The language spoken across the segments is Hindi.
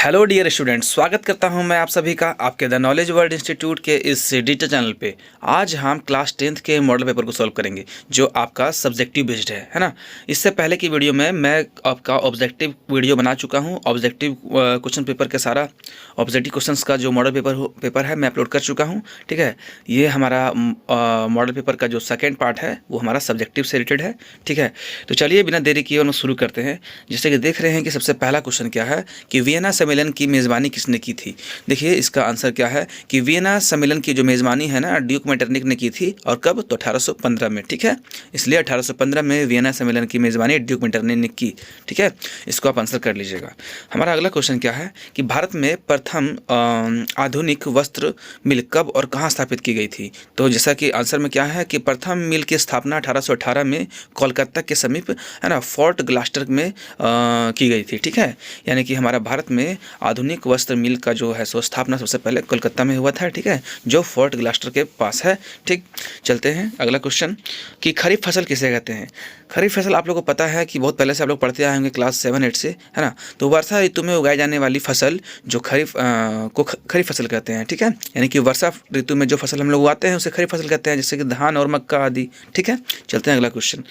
हेलो डियर स्टूडेंट्स, स्वागत करता हूं मैं आप सभी का आपके द नॉलेज वर्ल्ड इंस्टीट्यूट के इस डिजिटल चैनल पे। आज हम क्लास 10th के मॉडल पेपर को सॉल्व करेंगे जो आपका सब्जेक्टिव बेस्ड है ना। इससे पहले की वीडियो में मैं आपका ऑब्जेक्टिव वीडियो बना चुका हूं। ऑब्जेक्टिव क्वेश्चन पेपर के सारा ऑब्जेक्टिव क्वेश्चंस का जो मॉडल पेपर है मैं अपलोड कर चुका हूँ। ठीक है, ये हमारा मॉडल पेपर का जो सेकेंड पार्ट है वो हमारा सब्जेक्टिव से रिलेटेड है। ठीक है, तो चलिए बिना देरी किए हम शुरू करते हैं। जैसे कि देख रहे हैं कि सबसे पहला क्वेश्चन क्या है कि वियना सम्मेलन की मेज़बानी किसने की थी। देखिए इसका आंसर क्या है कि वियना सम्मेलन की जो मेज़बानी है ना ड्यूक मेटरनिक ने की थी। और कब? तो 1815 में। ठीक है, इसलिए 1815 में वियना सम्मेलन की मेज़बानी ड्यूक मेटरनिक ने की। ठीक है, इसको आप आंसर कर लीजिएगा। हमारा अगला क्वेश्चन क्या है कि भारत में प्रथम आधुनिक वस्त्र मिल कब और कहाँ स्थापित की गई थी। तो जैसा कि आंसर में क्या है कि प्रथम मिल की स्थापना 1818 में कोलकाता के समीप है ना फोर्ट ग्लास्टर में की गई थी। ठीक है, यानी कि हमारा भारत में आधुनिक वस्त्र मिल का जो है सो स्थापना सबसे पहले कोलकाता में हुआ था। ठीक है, जो फोर्ट ग्लास्टर के पास है। ठीक, चलते हैं अगला क्वेश्चन कि खरीफ फसल किसे कहते हैं। खरीफ फसल आप लोगों को पता है कि बहुत पहले से आप लोग पढ़ते आए होंगे क्लास 7-8 से, है ना। तो वर्षा ऋतु में उगाई जाने वाली फसल जो खरीफ फसल कहते हैं। ठीक है, यानी कि वर्षा ऋतु में जो फसल हम लोग उगाते हैं उसे खरीफ फसल कहते हैं, जैसे कि धान और मक्का आदि। ठीक है, चलते हैं अगला क्वेश्चन।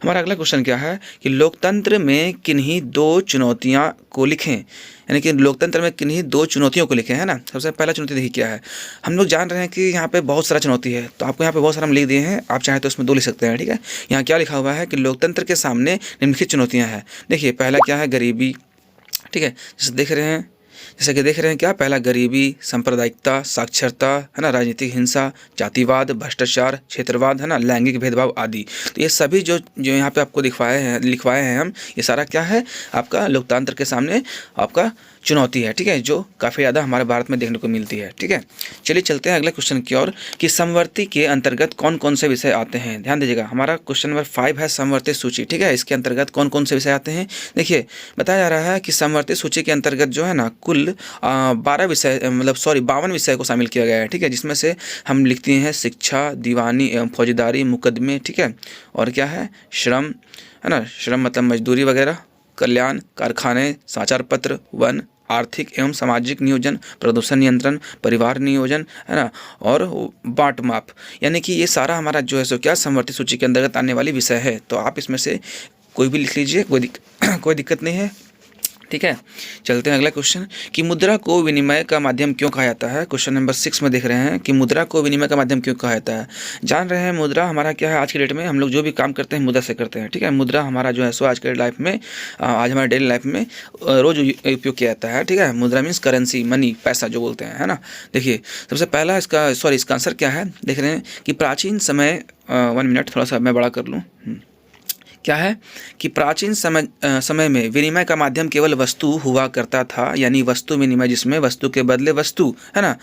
हमारा अगला क्वेश्चन क्या है कि लोकतंत्र में किन्हीं दो चुनौतियाँ को लिखें। यानी कि लोकतंत्र में किन्हीं दो चुनौतियों को लिखें, है ना। सबसे पहला चुनौती देखिए क्या है। हम लोग जान रहे हैं कि यहाँ पे बहुत सारा चुनौती है, तो आपको यहाँ पे बहुत सारा हम लिख दिए हैं, आप चाहें तो इसमें दो लिख सकते हैं। ठीक है, यहाँ क्या लिखा हुआ है कि लोकतंत्र के सामने निम्नलिखित चुनौतियाँ हैं। देखिए पहला क्या है, गरीबी। ठीक है, जैसे कि देख रहे हैं क्या, पहला गरीबी, सांप्रदायिकता, साक्षरता, है ना, राजनीतिक हिंसा, जातिवाद, भ्रष्टाचार, क्षेत्रवाद, है ना, लैंगिक भेदभाव आदि। तो ये सभी जो यहाँ पे आपको लिखवाए हैं हम, ये सारा क्या है आपका लोकतंत्र के सामने आपका चुनौती है। ठीक है, जो काफ़ी ज़्यादा हमारे भारत में देखने को मिलती है। ठीक है, चलिए चलते हैं अगले क्वेश्चन की ओर कि समवर्ती के अंतर्गत कौन कौन से विषय आते हैं। ध्यान दीजिएगा, हमारा क्वेश्चन नंबर 5 है समवर्ती सूची। ठीक है, इसके अंतर्गत कौन कौन से विषय आते हैं। देखिए बताया जा रहा है कि समवर्ती सूची के अंतर्गत जो है ना कुल 52 विषय को शामिल किया गया है। ठीक है, जिसमें से हम लिखते हैं शिक्षा, दीवानी एवं फौजदारी, मुकदमे। ठीक है, और क्या है, श्रम, है ना, श्रम मतलब मजदूरी वगैरह, कल्याण, कारखाने, समाचार पत्र, वन, आर्थिक एवं सामाजिक नियोजन, प्रदूषण नियंत्रण, परिवार नियोजन, है ना, और बाट माप। यानी कि ये सारा हमारा जो है सो क्या समवर्ती सूची के अंतर्गत आने वाली विषय है। तो आप इसमें से कोई भी लिख लीजिए, कोई दिक्कत नहीं है। ठीक है, चलते हैं अगला क्वेश्चन कि मुद्रा को विनिमय का माध्यम क्यों कहा जाता है। क्वेश्चन नंबर 6 में देख रहे हैं कि मुद्रा को विनिमय का माध्यम क्यों कहा जाता है। जान रहे हैं मुद्रा हमारा क्या है, आज की डेट में हम लोग जो भी काम करते हैं मुद्रा से करते हैं। ठीक है, मुद्रा हमारा जो है सो आज के लाइफ में, आज हमारे डेली लाइफ में रोज उपयोग किया जाता है। ठीक है, मुद्रा मीन्स करेंसी, मनी, पैसा जो बोलते हैं, है ना। देखिए सबसे पहला इसका आंसर क्या है, देख रहे हैं कि प्राचीन समय 1 मिनट थोड़ा सा मैं बड़ा कर लूँ। क्या है कि प्राचीन समय में विनिमय का माध्यम केवल वस्तु हुआ करता था, यानी वस्तु विनिमय, जिसमें वस्तु के बदले वस्तु, है ना,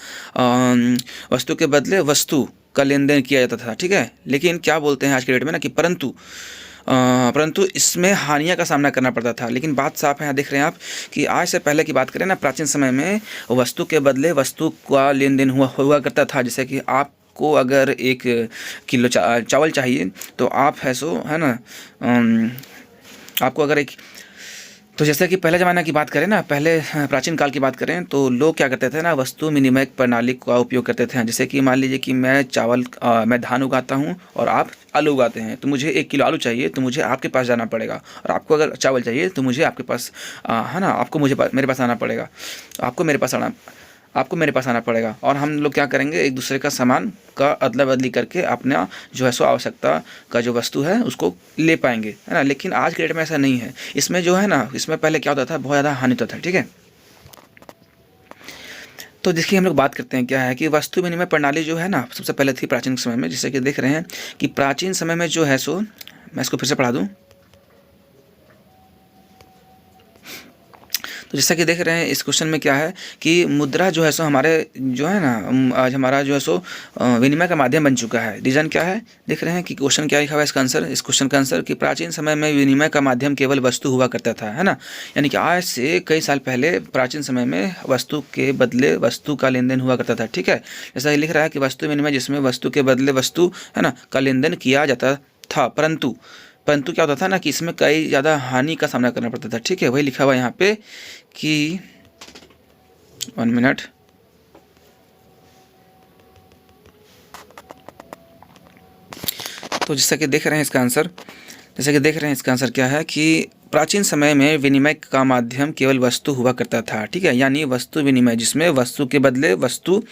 वस्तु के बदले वस्तु का लेन देन किया जाता था। ठीक है, लेकिन क्या बोलते हैं आज के डेट में ना कि परंतु इसमें हानियों का सामना करना पड़ता था। लेकिन बात साफ है, यहाँ देख रहे हैं आप कि आज से पहले की बात करें ना, प्राचीन समय में वस्तु के बदले वस्तु का लेन देन हुआ करता था। जैसे कि आपको अगर 1 किलो चावल चाहिए तो आप है ना, आपको अगर तो जैसे कि पहले ज़माना की बात करें ना, पहले प्राचीन काल की बात करें तो लोग क्या करते थे ना, वस्तु विनिमय प्रणाली का उपयोग करते थे। जैसे कि मान लीजिए कि मैं धान उगाता हूँ और आप आलू उगाते हैं, तो मुझे 1 किलो आलू चाहिए तो मुझे आपके पास जाना पड़ेगा, और आपको अगर चावल चाहिए तो मुझे आपके पास है ना, मेरे पास आना पड़ेगा, आपको मेरे पास आना पड़ेगा। और हम लोग क्या करेंगे, एक दूसरे का सामान का अदला बदली करके अपना जो है सो आवश्यकता का जो वस्तु है उसको ले पाएंगे, है ना। लेकिन आज के डेट में ऐसा नहीं है। इसमें जो है ना, इसमें पहले क्या होता था, बहुत ज़्यादा हानि होता था। ठीक है, तो देखिए हम लोग बात करते हैं क्या है कि वस्तु विनिमय प्रणाली जो है ना सबसे पहले थी प्राचीन समय में। जैसे कि देख रहे हैं कि प्राचीन समय में जो है सो, मैं इसको फिर से पढ़ा दूँ। तो जैसा कि देख रहे हैं इस क्वेश्चन में क्या है कि मुद्रा जो है सो हमारे जो है ना, आज हमारा जो है सो विनिमय का माध्यम बन चुका है। रीजन क्या है, देख रहे हैं कि क्वेश्चन क्या लिखा हुआ है, इसका आंसर, इस क्वेश्चन का आंसर कि प्राचीन समय में विनिमय का माध्यम केवल वस्तु हुआ करता था, है ना। यानी कि आज से कई साल पहले प्राचीन समय में वस्तु के बदले वस्तु का लेन देन हुआ करता था। ठीक है, जैसा लिख रहा है कि वस्तु विनिमय जिसमें वस्तु के बदले वस्तु, है ना, का लेन देन किया जाता था, परंतु क्या होता था ना कि इसमें कई ज़्यादा हानि का सामना करना पड़ता था। ठीक है, वही लिखा हुआ यहाँ पे कि 1 मिनट। तो जैसा कि देख रहे हैं इसका आंसर, क्या है कि प्राचीन समय में विनिमय का माध्यम केवल वस्तु हुआ करता था। ठीक है, यानी वस्तु विनिमय, जिसमें वस्तु के बदले वस्तु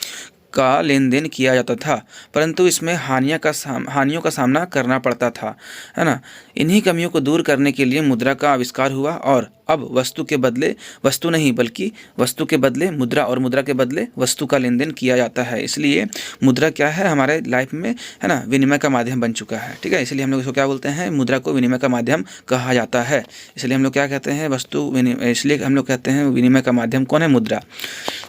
का लेन देन किया जाता था, परंतु इसमें हानियों का सामना करना पड़ता था, है ना। इन्हीं कमियों को दूर करने के लिए मुद्रा का आविष्कार हुआ और अब वस्तु के बदले वस्तु नहीं, बल्कि वस्तु के बदले मुद्रा और मुद्रा के बदले वस्तु का लेन देन किया जाता है। इसलिए मुद्रा क्या है हमारे लाइफ में, है ना, विनिमय का माध्यम बन चुका है। ठीक है, इसलिए हम लोग इसको क्या बोलते हैं, मुद्रा को विनिमय का माध्यम कहा जाता है। इसलिए हम लोग क्या कहते हैं, वस्तु विनिमय, इसलिए हम लोग कहते हैं विनिमय का माध्यम कौन है, मुद्रा।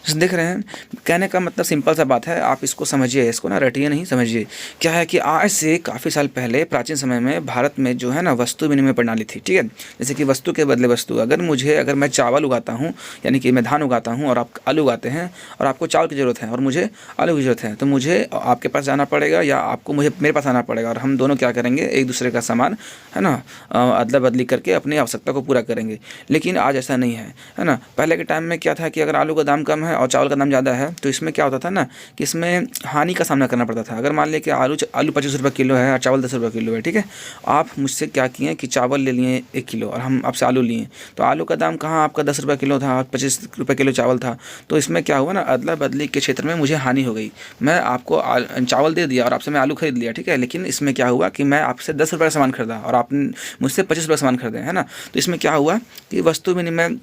देख रहे हैं, कहने का मतलब सिंपल सा बात है, आप इसको समझिए, इसको ना रटिए नहीं, समझिए। क्या है कि आज से काफ़ी साल पहले प्राचीन समय में भारत में जो है ना वस्तु विनिमय प्रणाली थी। ठीक है, जैसे कि वस्तु के बदले वस्तु, अगर मैं चावल उगाता हूँ, यानी कि मैं धान उगाता हूँ और आप आलू उगाते हैं और आपको चावल की ज़रूरत है और मुझे आलू की ज़रूरत है, तो मुझे आपके पास जाना पड़ेगा या आपको मेरे पास आना पड़ेगा और हम दोनों क्या करेंगे, एक दूसरे का सामान, है ना, अदला बदली करके अपनी आवश्यकता को पूरा करेंगे। लेकिन आज ऐसा नहीं है ना। पहले के टाइम में क्या था कि अगर आलू का दाम कम है और चावल का दाम ज़्यादा है तो इसमें क्या होता था ना कि इसमें हानि का सामना करना पड़ता था। अगर मान लिया कि आलू 25 रुपये किलो है और चावल 10 रुपये किलो है, ठीक है, आप मुझसे क्या किए कि चावल ले लिए 1 किलो और हम आपसे आलू लिए, तो आलू का दाम कहाँ आपका 10 रुपये किलो था, 25 रुपये किलो चावल था, तो इसमें क्या हुआ ना, अदला बदली के क्षेत्र में मुझे हानि हो गई। मैं आपको चावल दे दिया और आपसे मैं आलू खरीद लिया, ठीक है, लेकिन इसमें क्या हुआ कि मैं आपसे 10 रुपये का सामान खरीदा और आपने मुझसे 25 रुपये का सामान खरीदे, है ना। तो इसमें क्या हुआ कि वस्तु विनिमय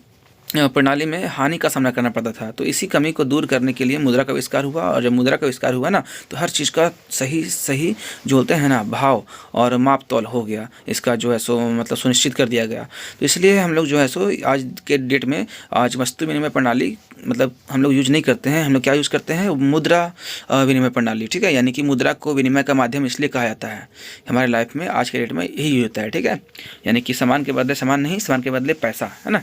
प्रणाली में हानि का सामना करना पड़ता था। तो इसी कमी को दूर करने के लिए मुद्रा का आविष्कार हुआ और जब मुद्रा का आविष्कार हुआ ना तो हर चीज़ का सही जो बोलते हैं ना भाव और माप तौल हो गया, इसका जो है सो मतलब सुनिश्चित कर दिया गया। तो इसलिए हम लोग जो है सो आज के डेट में आज वस्तु विनिमय प्रणाली मतलब हम लोग यूज नहीं करते हैं, हम लोग क्या यूज़ करते हैं, मुद्रा विनिमय प्रणाली। ठीक है, यानी कि मुद्रा को विनिमय का माध्यम इसलिए कहा जाता है, हमारे लाइफ में आज के डेट में यही होता है। ठीक है, यानी कि सामान के बदले सामान नहीं, सामान के बदले पैसा, है ना।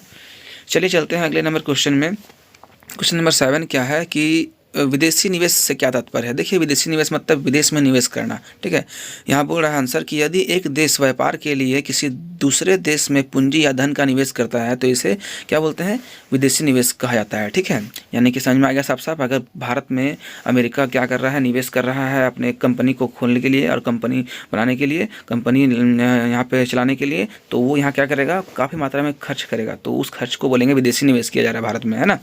चलिए चलते हैं अगले नंबर क्वेश्चन में। क्वेश्चन नंबर 7 क्या है कि विदेशी निवेश से क्या तात्पर्य है। देखिए, विदेशी निवेश मतलब विदेश में निवेश करना। ठीक है, यहाँ बोल रहा है आंसर कि यदि एक देश व्यापार के लिए किसी दूसरे देश में पूंजी या धन का निवेश करता है तो इसे क्या बोलते हैं, विदेशी निवेश कहा जाता है। ठीक है, यानी कि समझ में आ गया साफ साफ। अगर भारत में अमेरिका क्या कर रहा है, निवेश कर रहा है अपने कंपनी को खोलने के लिए और कंपनी बनाने के लिए, कंपनी यहाँ पे चलाने के लिए, तो वो यहाँ क्या करेगा, काफ़ी मात्रा में खर्च करेगा, तो उस खर्च को बोलेंगे विदेशी निवेश किया जा रहा है भारत में, है ना।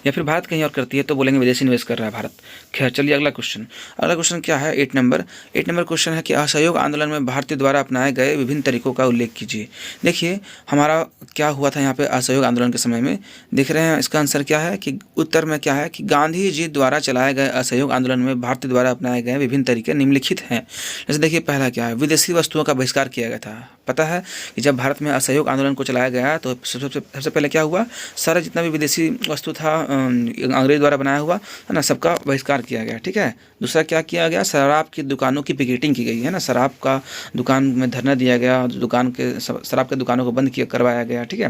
या फिर भारत कहीं और करती है तो बोलेंगे विदेशी निवेश कर रहा है भारत। खैर चलिए अगला क्वेश्चन क्या है, 8 नंबर क्वेश्चन है कि असहयोग आंदोलन में भारतीय द्वारा अपनाए गए विभिन्न तरीकों का उल्लेख कीजिए। देखिए, हमारा क्या हुआ था यहाँ पे असहयोग आंदोलन के समय में, देख रहे हैं इसका आंसर क्या है कि उत्तर में क्या है कि गांधी जी द्वारा चलाए गए असहयोग आंदोलन में भारतीय द्वारा अपनाए गए विभिन्न तरीके निम्नलिखित हैं। जैसे देखिए, पहला क्या है, विदेशी वस्तुओं का बहिष्कार किया गया था। पता है कि जब भारत में असहयोग आंदोलन को चलाया गया तो सबसे पहले क्या हुआ, सारा जितना भी विदेशी वस्तु था अंग्रेज द्वारा बनाया हुआ, है ना, सबका बहिष्कार किया गया। ठीक है, दूसरा क्या किया गया, शराब की दुकानों की पिकेटिंग की गई, है ना, शराब का दुकान में धरना दिया गया, शराब के दुकानों को बंद करवाया गया। ठीक है,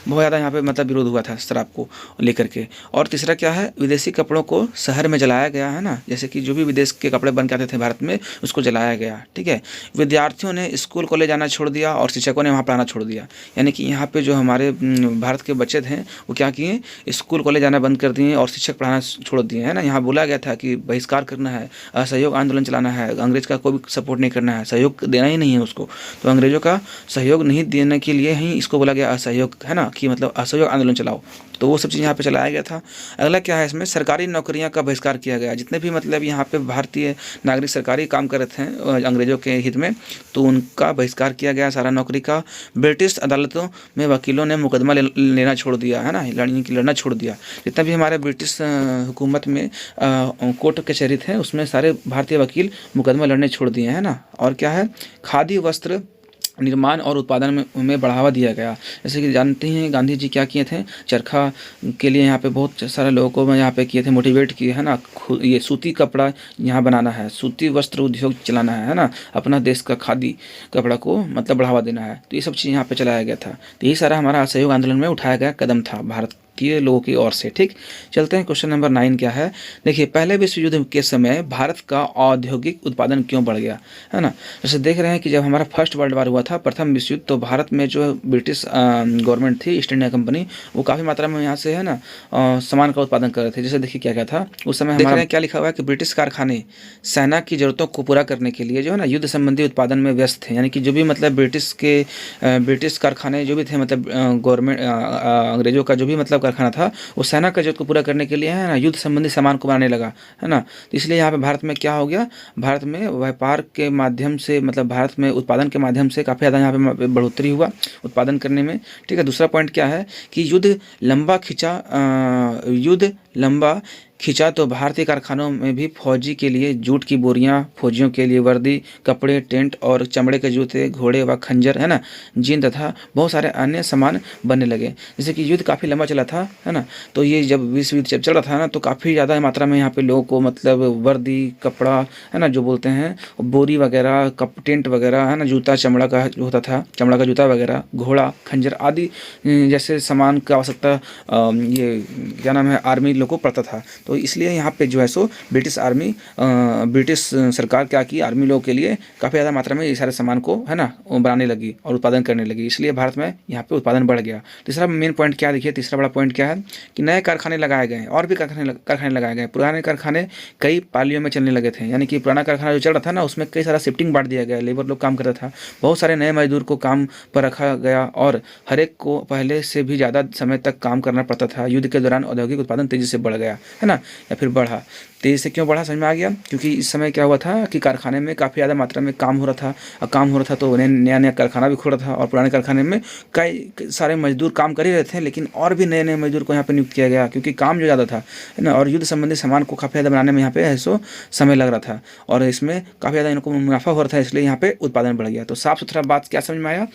बहुत ज़्यादा यहाँ पे मतलब विरोध हुआ था शराब को लेकर के। और तीसरा क्या है, विदेशी कपड़ों को शहर में जलाया गया, है ना, जैसे कि जो भी विदेश के कपड़े बन के आते थे भारत में उसको जलाया गया। ठीक है, विद्यार्थियों ने स्कूल कॉलेज आना छोड़ दिया और शिक्षकों ने वहाँ पढ़ाना छोड़ दिया। यानी कि यहाँ पे जो हमारे भारत के बच्चे थे वो क्या किए, स्कूल कॉलेज आना बंद कर दिए और शिक्षक पढ़ाना छोड़ दिए, है ना। यहाँ बोला गया था कि बहिष्कार करना है, असहयोग आंदोलन चलाना है, अंग्रेज का कोई सपोर्ट नहीं करना है, सहयोग देना ही नहीं है उसको। तो अंग्रेजों का सहयोग नहीं देने के लिए ही इसको बोला गया असहयोग, है ना, कि मतलब असहयोग आंदोलन चलाओ। तो वो सब चीज़ यहाँ पे चलाया गया था। अगला क्या है, इसमें सरकारी नौकरियाँ का बहिष्कार किया गया। जितने भी मतलब यहाँ पे भारतीय नागरिक सरकारी काम कर रहे थे अंग्रेजों के हित में, तो उनका बहिष्कार किया गया सारा नौकरी का। ब्रिटिश अदालतों में वकीलों ने मुकदमा लेना छोड़ दिया, है ना, लड़ना छोड़ दिया। जितना भी हमारे ब्रिटिश हुकूमत में कोर्ट कचहरी थे उसमें सारे भारतीय वकील मुकदमा लड़ने छोड़ दिए, है ना। और क्या है, खादी वस्त्र निर्माण और उत्पादन में बढ़ावा दिया गया। जैसे कि जानते हैं गांधी जी क्या किए थे, चरखा के लिए यहाँ पे बहुत सारे लोगों को यहाँ पे किए थे, मोटिवेट किए, है ना। ये सूती कपड़ा यहाँ बनाना है, सूती वस्त्र उद्योग चलाना है ना, अपना देश का खादी कपड़ा को मतलब बढ़ावा देना है। तो ये सब चीज़ यहाँ पे चलाया गया था। तो यही सारा हमारा असहयोग आंदोलन में उठाया गया कदम था भारत किए लोगों की ओर से। ठीक, चलते हैं क्वेश्चन नंबर 9 क्या है। देखिए, पहले विश्व युद्ध के समय भारत का औद्योगिक उत्पादन क्यों बढ़ गया, है ना। जैसे देख रहे हैं कि जब हमारा फर्स्ट वर्ल्ड वार हुआ था, प्रथम विश्व युद्ध, तो भारत में जो ब्रिटिश गवर्नमेंट थी, ईस्ट इंडिया कंपनी, वो काफ़ी मात्रा में यहाँ से, है ना, सामान का उत्पादन कर रहे थे। जैसे देखिए क्या क्या था उस समय, हमारा क्या लिखा हुआ है कि ब्रिटिश कारखाने सेना की जरूरतों को पूरा करने के लिए जो है ना युद्ध संबंधी उत्पादन में व्यस्त थे। यानी कि जो भी मतलब ब्रिटिश कारखाने जो भी थे, मतलब गवर्नमेंट अंग्रेजों का जो भी मतलब कारखाना था, वो सेना का जरूरत को पूरा करने के लिए, है ना, युद्ध संबंधी सामान को बनाने लगा, है ना। तो इसलिए यहाँ पे भारत में क्या हो गया, भारत में व्यापार के माध्यम से, मतलब भारत में उत्पादन के माध्यम से काफ़ी ज़्यादा यहाँ पे बढ़ोतरी हुआ उत्पादन करने में। ठीक है, दूसरा पॉइंट क्या है कि युद्ध लंबा खिंचा तो भारतीय कारखानों में भी फौजी के लिए जूट की बोरियां, फौजियों के लिए वर्दी, कपड़े, टेंट और चमड़े के जूते, घोड़े व खंजर, है ना, जीन तथा बहुत सारे अन्य सामान बनने लगे। जैसे कि युद्ध काफ़ी लंबा चला था, है ना, तो ये जब विश्व युद्ध जब चल रहा था ना, तो काफ़ी ज़्यादा मात्रा में यहाँ पे लोगों को मतलब वर्दी, कपड़ा, है ना, जो बोलते हैं बोरी वगैरह, टेंट वगैरह, है ना, जूता चमड़ा का जो होता था, चमड़ा का जूता वगैरह, घोड़ा, खंजर आदि जैसे सामान की आवश्यकता ये क्या नाम है आर्मी लोग को पड़ता था। तो इसलिए यहाँ पे जो है सो ब्रिटिश सरकार क्या की, आर्मी लोगों के लिए काफ़ी ज़्यादा मात्रा में ये सारे सामान को, है ना, बनाने लगी और उत्पादन करने लगी। इसलिए भारत में यहाँ पे उत्पादन बढ़ गया। तीसरा मेन पॉइंट क्या, देखिए तीसरा बड़ा पॉइंट क्या है कि नए कारखाने लगाए गए और भी कारखाने लगाए गए। पुराने कारखाने कई पालियों में चलने लगे थे, यानी कि पुराना कारखाना जो चल रहा था ना, उसमें कई सारा शिफ्टिंग बांट दिया गया, लेबर लोग काम करता था, बहुत सारे नए मजदूर को काम पर रखा गया और हर एक को पहले से भी ज़्यादा समय तक काम करना पड़ता था। युद्ध के दौरान औद्योगिक उत्पादन तेजी से बढ़ गया, है ना, या फिर बढ़ा। तेजी से क्यों बढ़ा, समझ में आ गया, क्योंकि इस समय क्या हुआ था कि कारखाने में काफ़ी ज़्यादा मात्रा में काम हो रहा था, और काम हो रहा था तो नया नया कारखाना भी खुल रहा था, और पुराने कारखाने में कई सारे मजदूर काम कर ही रहे थे, लेकिन और भी नए नए मजदूर को यहाँ पे नियुक्त किया गया, क्योंकि काम जो ज़्यादा था, है ना, और युद्ध संबंधी सामान को काफ़ी ज़्यादा बनाने में यहाँ पे ऐसो समय लग रहा था, और इसमें काफ़ी ज़्यादा इनको मुनाफा हो रहा था, इसलिए यहाँ पे उत्पादन बढ़ गया। तो साफ सुथरा बात क्या समझ में आया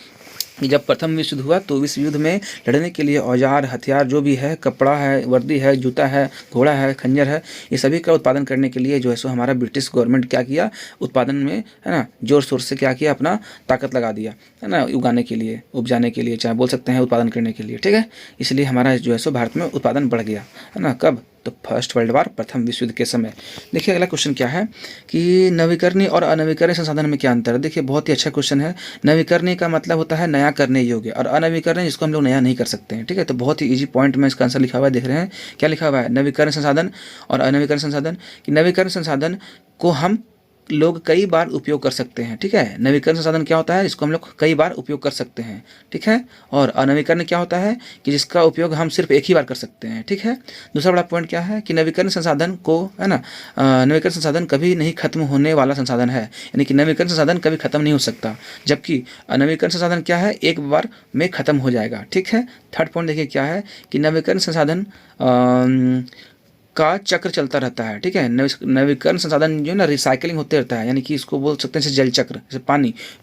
कि जब प्रथम विश्व युद्ध हुआ तो विश्व युद्ध में लड़ने के लिए औजार, हथियार जो भी है, कपड़ा है, वर्दी है, जूता है, घोड़ा है, खंजर है, ये सभी का उत्पादन करने के लिए जो है सो हमारा ब्रिटिश गवर्नमेंट क्या किया, उत्पादन में, है ना, जोर शोर से क्या किया, अपना ताकत लगा दिया, है ना, उगाने के लिए, उपजाने के लिए, चाहे बोल सकते हैं उत्पादन करने के लिए। ठीक है, इसलिए हमारा जो है सो भारत में उत्पादन बढ़ गया, है ना। कब, तो फर्स्ट वर्ल्ड वार, प्रथम विश्व युद्ध के समय। देखिए अगला क्वेश्चन क्या है कि नवीकरणीय और अनवीकरणीय संसाधन में क्या अंतर है। देखिए बहुत ही अच्छा क्वेश्चन है। नवीकरणीय का मतलब होता है नया करने योग्य, और अनवीकरणीय जिसको हम लोग नया नहीं कर सकते हैं। ठीक है, तो बहुत ही इजी पॉइंट में इसका आंसर लिखा हुआ है, देख रहे हैं क्या लिखा हुआ है, नवीकरण संसाधन और अनवीकरण संसाधन। कि नवीकरण संसाधन को हम लोग कई बार उपयोग कर सकते हैं। ठीक है, नवीकरण संसाधन क्या होता है, इसको हम लोग कई बार उपयोग कर सकते हैं। ठीक है, और अनवीकरण क्या होता है कि जिसका उपयोग हम सिर्फ एक ही बार कर सकते हैं। ठीक है, दूसरा बड़ा पॉइंट क्या है कि नवीकरण संसाधन को, है ना, नवीकरण संसाधन कभी नहीं खत्म होने वाला संसाधन है, यानी कि नवीकरण संसाधन कभी खत्म नहीं हो सकता, जबकि अनवीकरण संसाधन क्या है, एक बार में खत्म हो जाएगा। ठीक है, थर्ड पॉइंट देखिए क्या है कि नवीकरण संसाधन का चक्र चलता रहता है। ठीक है, नवीकरण संसाधन जो है ना रिसाइकलिंग होते रहता है, यानी कि इसको बोल सकते हैं जैसे जल चक्र, जैसे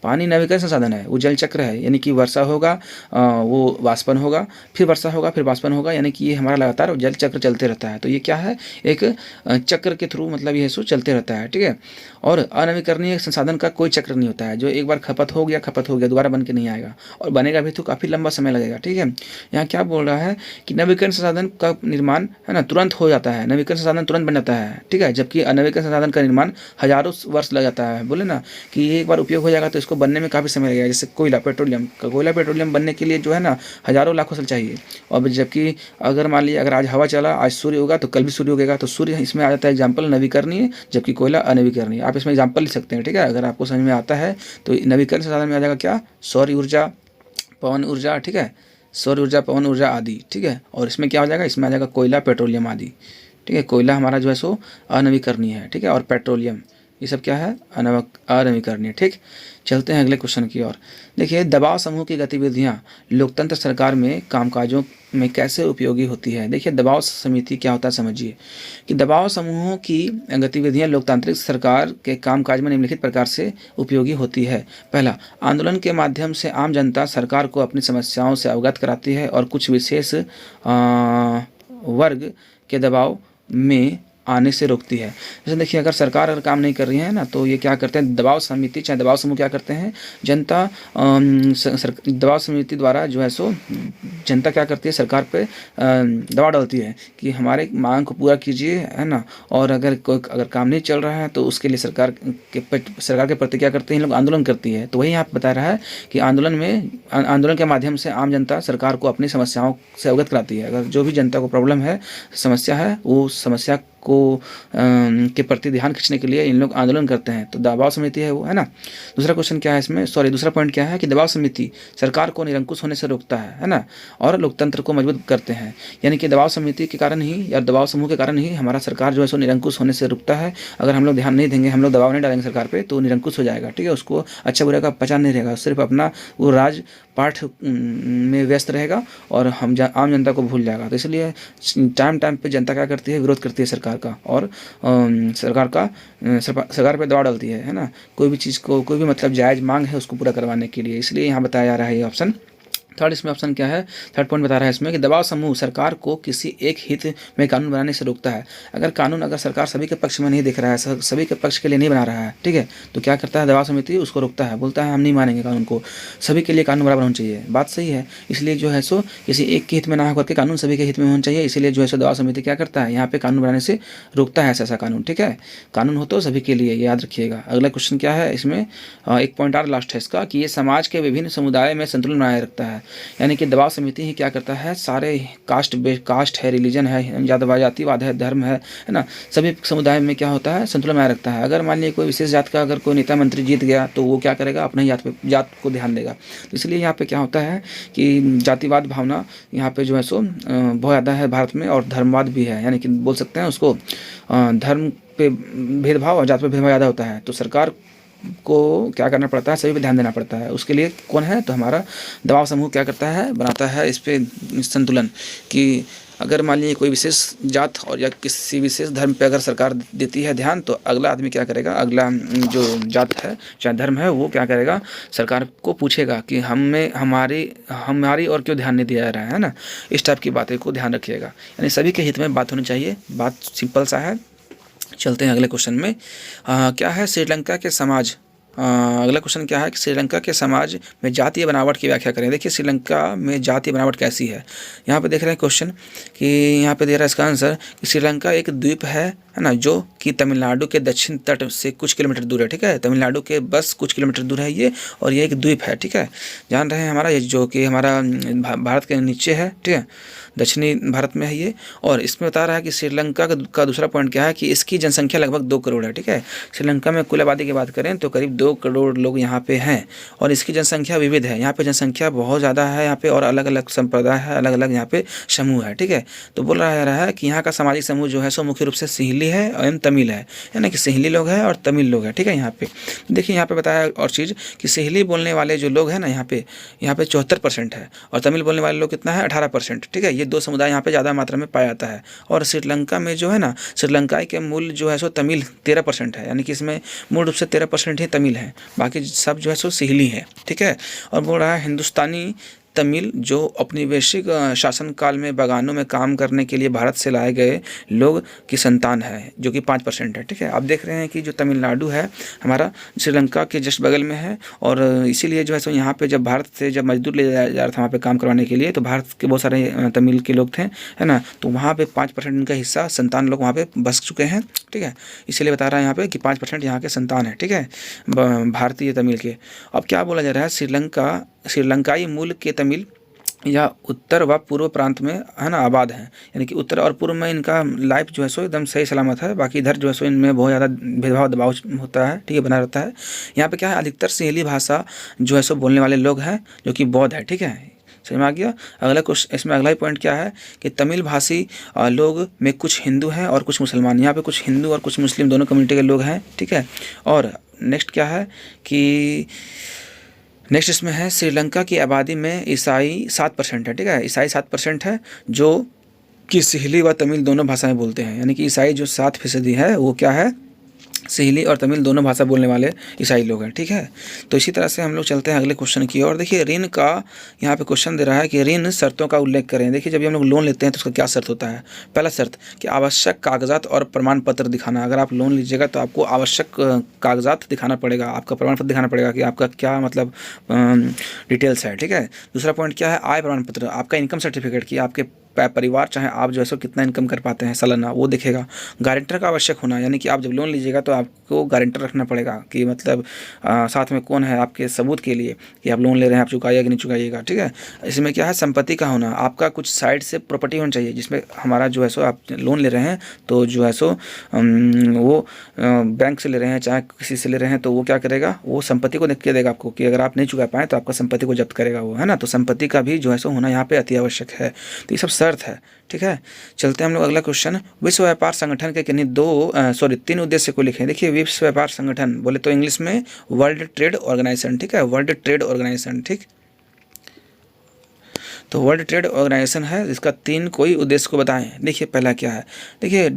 पानी नवीकरण संसाधन है, वो जल चक्र है, यानी कि वर्षा होगा, वो वाष्पन होगा, फिर वर्षा होगा, फिर वाष्पन होगा, यानी कि ये हमारा लगातार जल चक्र चलते रहता है। तो ये क्या है, एक चक्र के थ्रू मतलब ये सो चलते रहता है। ठीक है, और अनवीकरणीय संसाधन का कोई चक्र नहीं होता है, जो एक बार खपत हो गया दोबारा बन के नहीं आएगा, और बनेगा भी तो काफ़ी लंबा समय लगेगा। ठीक है, यहाँ क्या बोल रहा है कि नवीकरण संसाधन का निर्माण, है ना, तुरंत हो जाता है, नवीकरण संसाधन तुरंत बन जाता है। ठीक है, जबकि अनवीकरण संसाधन का निर्माण हजारों वर्ष लग जाता है। बोले ना कि एक बार उपयोग हो जाएगा तो इसको बनने में काफ़ी समय लगेगा। जैसे पेट्रोलियम बनने के लिए जो है ना हजारों लाखों साल चाहिए, और जबकि अगर मान लीजिए अगर आज हवा चला, आज सूर्य होगा तो कल भी सूर्य उगेगा, तो सूर्य इसमें आ जाता है एग्जाम्पल नवीकरणीय, जबकि कोयला अनवीकरणीय। आप इसमें एग्जाम्पल लिख सकते हैं। ठीक है, अगर आपको समझ में आता है तो नवीकरण संसाधन में आ जाएगा क्या, सौर ऊर्जा, पवन ऊर्जा। ठीक है, सौर ऊर्जा, पवन ऊर्जा आदि। ठीक है, और इसमें क्या हो जाएगा, इसमें आ जाएगा कोयला, पेट्रोलियम आदि। ठीक है, कोयला हमारा जो है सो अनवीकरणीय है। ठीक है, और पेट्रोलियम ये सब क्या है, अनवीकरणीय। ठीक, चलते हैं अगले क्वेश्चन की ओर। देखिए दबाव समूह की गतिविधियां लोकतंत्र सरकार में कामकाजों में कैसे उपयोगी होती है। देखिए दबाव समिति क्या होता है समझिए कि दबाव समूहों की गतिविधियां लोकतांत्रिक सरकार के कामकाज में निम्नलिखित प्रकार से उपयोगी होती है। पहला, आंदोलन के माध्यम से आम जनता सरकार को अपनी समस्याओं से अवगत कराती है और कुछ विशेष वर्ग के दबाव में आने से रोकती है। जैसे देखिए, अगर सरकार अगर काम नहीं कर रही है ना, तो ये क्या करते हैं, दबाव समिति चाहे दबाव समूह क्या करते हैं, जनता दबाव समिति द्वारा जो है सो जनता क्या करती है, सरकार पे दबाव डालती है कि हमारे मांग को पूरा कीजिए, है ना। और अगर काम नहीं चल रहा है तो उसके लिए सरकार के प्रति क्या करते हैं, इन लोग आंदोलन करती है। तो वही यहाँ पे बता रहा है कि आंदोलन के माध्यम से आम जनता सरकार को अपनी समस्याओं से अवगत कराती है। अगर जो भी जनता को प्रॉब्लम है, समस्या है, वो समस्या को के प्रति ध्यान खींचने के लिए इन लोग आंदोलन करते हैं। तो दबाव समिति है वो, है ना। दूसरा क्वेश्चन क्या है इसमें, दूसरा पॉइंट क्या है कि दबाव समिति सरकार को निरंकुश होने से रोकता है ना, और लोकतंत्र को मजबूत करते हैं। यानी कि दबाव समिति के कारण ही या दबाव समूह के कारण ही हमारा सरकार जो है सो निरंकुश होने से रुकता है। अगर हम लोग ध्यान नहीं देंगे, हम लोग दबाव नहीं डालेंगे सरकार पे, तो निरंकुश हो जाएगा, ठीक है। उसको अच्छा बुरा का पहचान नहीं रहेगा, सिर्फ अपना वो राज पाठ में व्यस्त रहेगा और आम जनता को भूल जाएगा। तो इसलिए टाइम पे जनता क्या करती है, विरोध करती है सरकार का, और सरकार पे दबाव डालती है ना। कोई भी चीज़ को, कोई भी मतलब जायज़ मांग है उसको पूरा करवाने के लिए। इसलिए यहाँ बताया जा रहा है ये ऑप्शन। थर्ड इसमें ऑप्शन क्या है, थर्ड पॉइंट बता रहा है इसमें कि दबाव समूह सरकार को किसी एक हित में कानून बनाने से रोकता है। अगर सरकार सभी के पक्ष में नहीं देख रहा है, सभी के पक्ष के लिए नहीं बना रहा है, ठीक है, तो क्या करता है, दबाव समिति उसको रोकता है, बोलता है हम नहीं मानेंगे कानून को, सभी के लिए कानून बराबर होना चाहिए। बात सही है। इसलिए जो है सो किसी एक के हित में ना होकर के कानून सभी के हित में होना चाहिए। इसीलिए जो है सो दबाव समिति क्या करता है, यहाँ पे कानून बनाने से रोकता है ऐसा कानून, ठीक है। कानून हो तो सभी के लिए, याद रखिएगा। अगला क्वेश्चन क्या है इसमें, एक पॉइंट और लास्ट है इसका, कि ये समाज के विभिन्न समुदाय में संतुलन बनाए रखता है। यानी कि दबाव समिति ही क्या करता है, सारे कास्ट है, रिलीजन है, जातिवाद है, धर्म है ना, सभी समुदाय में क्या होता है, संतुलन बनाए रखता है। अगर मान लीजिए कोई विशेष जात का अगर कोई नेता मंत्री जीत गया तो वो क्या करेगा, अपने जात को ध्यान देगा। तो इसलिए यहाँ पे क्या होता है कि जातिवाद भावना यहाँ पे जो है सो बहुत ज़्यादा है भारत में, और धर्मवाद भी है। यानी कि बोल सकते हैं उसको, धर्म पे भेदभाव और जात पे भेदभाव ज़्यादा होता है। तो सरकार को क्या करना पड़ता है, सभी पे ध्यान देना पड़ता है। उसके लिए कौन है, तो हमारा दबाव समूह क्या करता है, बनाता है इस पे संतुलन, कि अगर मान लीजिए कोई विशेष जात और या किसी विशेष धर्म पे अगर सरकार देती है ध्यान, तो अगला आदमी क्या करेगा, अगला जो जात है चाहे धर्म है, वो क्या करेगा, सरकार को पूछेगा कि हमारी और क्यों ध्यान नहीं दिया जा रहा है ना। इस टाइप की बातें को ध्यान रखिएगा। यानी सभी के हित में बात होनी चाहिए। बात सिंपल सा है। चलते हैं अगले क्वेश्चन में। क्या है श्रीलंका के समाज, अगला क्वेश्चन क्या है कि श्रीलंका के समाज में जातीय बनावट की व्याख्या करें। देखिए श्रीलंका में जातीय बनावट कैसी है, यहाँ पे देख रहे हैं क्वेश्चन कि यहाँ पे दे रहा है इसका आंसर कि श्रीलंका एक द्वीप है ना, जो कि तमिलनाडु के दक्षिण तट से कुछ किलोमीटर दूर है, ठीक है। तमिलनाडु के बस कुछ किलोमीटर दूर है ये, और ये एक द्वीप है, ठीक है। जान रहे हैं हमारा ये जो कि हमारा भारत के नीचे है, ठीक है, दक्षिणी भारत में है ये। और इसमें बता रहा है कि श्रीलंका का दूसरा पॉइंट क्या है कि इसकी जनसंख्या लगभग 2 करोड़ है, ठीक है। श्रीलंका में कुल आबादी की बात करें तो करीब 2 करोड़ लोग यहाँ पे हैं, और इसकी जनसंख्या विविध है। यहाँ पे जनसंख्या बहुत ज़्यादा है यहाँ पे, और अलग अलग संप्रदाय है, अलग अलग यहाँ पे समूह है, ठीक है। तो बोल रहा है कि यहाँ का सामाजिक समूह जो है सो मुख्य रूप से सिंहली है एवं तमिल है, यानी कि सिंहली लोग हैं और तमिल लोग हैं, ठीक है। यहाँ पे देखिए, यहाँ पे बताया और चीज़ कि सिंहली बोलने वाले जो लोग हैं ना, यहाँ पे 74% है, और तमिल बोलने वाले लोग कितना है, 18%, ठीक है। ये 2 समुदाय यहाँ पे ज़्यादा मात्रा में पाया जाता है। और श्रीलंका में जो है ना, श्रीलंकाई के मूल जो है सो तमिल 13% है, यानी कि इसमें मूल रूप से 13% ही तमिल है, बाकी सब जो है सो सिंहली है, ठीक है। और बोल रहा है हिंदुस्तानी तमिल जो औपनिवेशिक शासनकाल में बागानों में काम करने के लिए भारत से लाए गए लोग की संतान है, जो कि 5% है, ठीक है। आप देख रहे हैं कि जो तमिलनाडु है हमारा श्रीलंका के जस्ट बगल में है, और इसीलिए जो है सो यहाँ पे जब भारत से जब मजदूर ले जा रहा था वहाँ पे काम करवाने के लिए, तो भारत के बहुत सारे तमिल के लोग थे, है ना। तो वहाँ पे 5% उनका हिस्सा संतान लोग वहाँ पे बस चुके हैं, ठीक है। इसीलिए बता रहा है यहाँ पे कि 5% यहाँ के संतान है, ठीक है, भारतीय तमिल के। अब क्या बोला जा रहा है, श्रीलंकाई मूल के तमिल या उत्तर व पूर्व प्रांत में है ना आबाद हैं, यानी कि उत्तर और पूर्व में इनका लाइफ जो है सो एकदम सही सलामत है। बाकी इधर जो है सो इनमें बहुत ज़्यादा भेदभाव दबाव होता है, ठीक है, बना रहता है। यहाँ पे क्या है, अधिकतर सिंहली भाषा जो है सो बोलने वाले लोग हैं, जो कि बौद्ध है, ठीक है। समझ में आ गया। अगला क्वेश्चन, इसमें अगला ही पॉइंट क्या है कि तमिल भाषी लोग में कुछ हिंदू हैं और कुछ मुसलमान। यहाँ पे कुछ हिंदू और कुछ मुस्लिम दोनों कम्युनिटी के लोग हैं, ठीक है। और नेक्स्ट क्या है कि नेक्स्ट इसमें है श्रीलंका की आबादी में ईसाई 7% है, ठीक है। ईसाई 7% है, जो कि सिंहली व तमिल दोनों भाषाएं बोलते हैं, यानी कि ईसाई जो 7% है वो क्या है, सिंहली और तमिल दोनों भाषा बोलने वाले ईसाई लोग हैं। ठीक है, तो इसी तरह से हम लोग चलते हैं अगले क्वेश्चन की ओर। देखिए ऋण का यहाँ पे क्वेश्चन दे रहा है कि ऋण शर्तों का उल्लेख करें। देखिए जब भी हम लोग लोन लेते हैं तो उसका क्या शर्त होता है। पहला शर्त कि आवश्यक कागजात और प्रमाण पत्र दिखाना। अगर आप लोन लीजिएगा तो आपको आवश्यक कागजात दिखाना पड़ेगा, आपका प्रमाण पत्र दिखाना पड़ेगा कि आपका क्या मतलब डिटेल्स है। ठीक है, दूसरा पॉइंट क्या है, आय प्रमाण पत्र, आपका इनकम सर्टिफिकेट कि आपके परिवार चाहे आप जो है सो कितना इनकम कर पाते हैं सालाना, वो दिखेगा। गारंटर का आवश्यक होना, यानी कि आप जब लोन लीजिएगा तो आपको गारंटर रखना पड़ेगा कि मतलब साथ में कौन है आपके सबूत के लिए कि आप लोन ले रहे हैं, आप चुकाइएगा कि नहीं चुकाइएगा। ठीक है, इसमें क्या है, संपत्ति का होना, आपका कुछ साइड से प्रॉपर्टी होनी चाहिए जिसमें हमारा जो है सो आप लोन ले रहे हैं तो जो है सो वो बैंक से ले रहे हैं चाहे किसी से ले रहे हैं तो वो क्या करेगा, वो संपत्ति को देख के देगा आपको कि अगर आप नहीं चुका पाएँ तो आपका संपत्ति को जब्त करेगा वो, है ना। तो संपत्ति का भी जो है सो होना यहाँ पे अति आवश्यक है। तो ये सब शर्त है। ठीक है, चलते हैं हम लोग अगला क्वेश्चन। विश्व व्यापार संगठन के किन्हीं तीन उद्देश्य को लिखें। देखिए विश्व व्यापार संगठन बोले तो इंग्लिश में वर्ल्ड ट्रेड ऑर्गेनाइजेशन। ठीक है, वर्ल्ड ट्रेड ऑर्गेनाइजेशन। ठीक, तो वर्ल्ड ट्रेड ऑर्गेनाइजेशन है, इसका तीन कोई उद्देश्य को बताएं। देखिए पहला क्या है, देखिए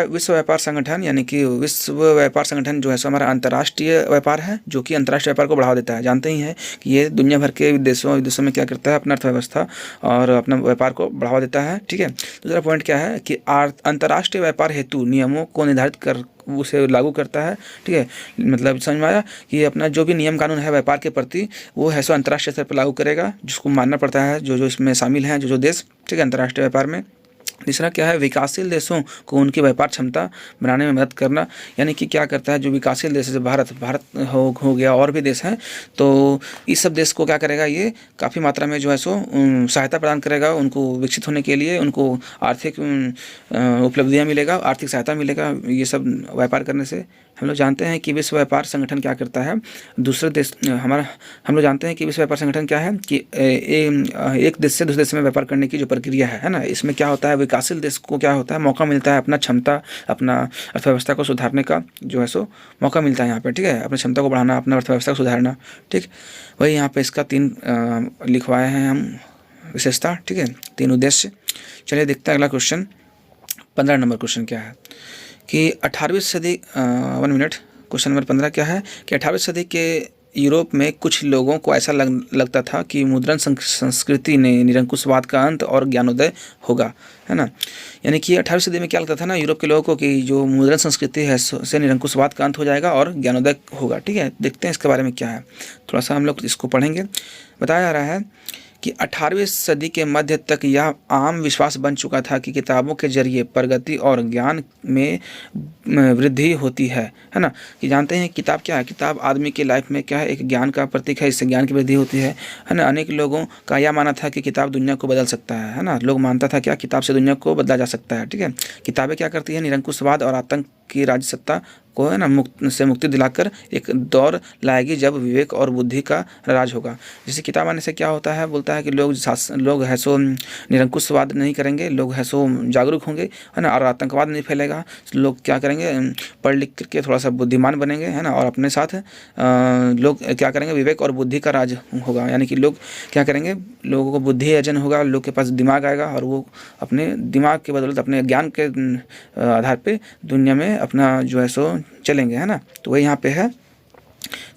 विश्व व्यापार संगठन यानी कि विश्व व्यापार संगठन जो है सो हमारा अंतर्राष्ट्रीय व्यापार है, जो कि अंतर्राष्ट्रीय व्यापार को बढ़ावा देता है। जानते ही हैं कि ये दुनिया भर के विदेशों में क्या करता है, अपना अर्थव्यवस्था और अपना व्यापार को बढ़ावा देता है। ठीक है, दूसरा पॉइंट क्या है कि अंतर्राष्ट्रीय व्यापार हेतु नियमों को निर्धारित कर उसे लागू करता है। ठीक है, मतलब समझ में आया कि अपना जो भी नियम कानून है व्यापार के प्रति वो है सो अंतर्राष्ट्रीय स्तर पर लागू करेगा, जिसको मानना पड़ता है जो इसमें शामिल हैं, जो देश। ठीक है, अंतर्राष्ट्रीय व्यापार में। तीसरा क्या है, विकासशील देशों को उनकी व्यापार क्षमता बनाने में मदद करना, यानी कि क्या करता है, जो विकासशील देश है, भारत हो गया और भी देश हैं, तो इस सब देश को क्या करेगा, ये काफ़ी मात्रा में जो है सो सहायता प्रदान करेगा उनको विकसित होने के लिए, उनको आर्थिक उपलब्धियाँ मिलेगा, आर्थिक सहायता मिलेगा ये सब व्यापार करने से। हम लोग जानते हैं कि विश्व व्यापार संगठन क्या करता है, दूसरे देश हम लोग जानते हैं कि विश्व व्यापार संगठन क्या है कि एक देश से दूसरे देश में व्यापार करने की जो प्रक्रिया है ना, इसमें क्या होता है, विकासशील देश को क्या होता है, मौका मिलता है अपना क्षमता, अपना अर्थव्यवस्था को सुधारने का जो है सो मौका मिलता है यहाँ पे। ठीक है, अपनी क्षमता को बढ़ाना, अपना अर्थव्यवस्था को सुधारना। ठीक, वही यहाँ पे इसका तीन लिखवाए हैं हम विशेषता। ठीक है, तीन उद्देश्य। चलिए देखते हैं अगला क्वेश्चन। 15 नंबर क्वेश्चन क्या है कि 18वीं सदी 1 मिनट, क्वेश्चन नंबर 15 क्या है कि 18वीं सदी के यूरोप में कुछ लोगों को ऐसा लगता था कि मुद्रण संस्कृति ने निरंकुशवाद का अंत और ज्ञानोदय होगा, है ना। यानी कि 18वीं सदी में क्या लगता था ना यूरोप के लोगों को कि जो मुद्रण संस्कृति है से निरंकुशवाद का अंत हो जाएगा और ज्ञानोदय होगा। ठीक है, देखते हैं इसके बारे में क्या है, थोड़ा सा हम लोग इसको पढ़ेंगे। बताया जा रहा है कि 18वीं सदी के मध्य तक यह आम विश्वास बन चुका था कि किताबों के जरिए प्रगति और ज्ञान में वृद्धि होती है ना। कि जानते हैं किताब क्या है, किताब आदमी के लाइफ में क्या है, एक ज्ञान का प्रतीक है, इससे ज्ञान की वृद्धि होती है ना। अनेक लोगों का यह मानना था कि किताब दुनिया को बदल सकता है ना। लोग मानता था क्या, किताब से दुनिया को बदला जा सकता है। ठीक है, किताबें क्या करती है, निरंकुशवाद और आतंक की राज्य सत्ता को है ना मुक्ति दिलाकर एक दौर लाएगी जब विवेक और बुद्धि का राज होगा। जैसे किताब आने से क्या होता है, बोलता है कि लोग है सो निरंकुशवाद नहीं करेंगे, लोग है सो जागरूक होंगे, है ना, और आतंकवाद नहीं फैलेगा। लोग क्या करेंगे, पढ़ लिख करके थोड़ा सा बुद्धिमान बनेंगे, है ना, और अपने साथ लोग क्या करेंगे, विवेक और बुद्धि का राज होगा। यानी कि लोग क्या करेंगे, लोगों को बुद्धि अर्जन होगा, लोग के पास दिमाग आएगा और वो अपने दिमाग के बदौलत, अपने ज्ञान के आधार पे दुनिया में अपना जो है सो चलेंगे, है ना। तो वही यहाँ पे है,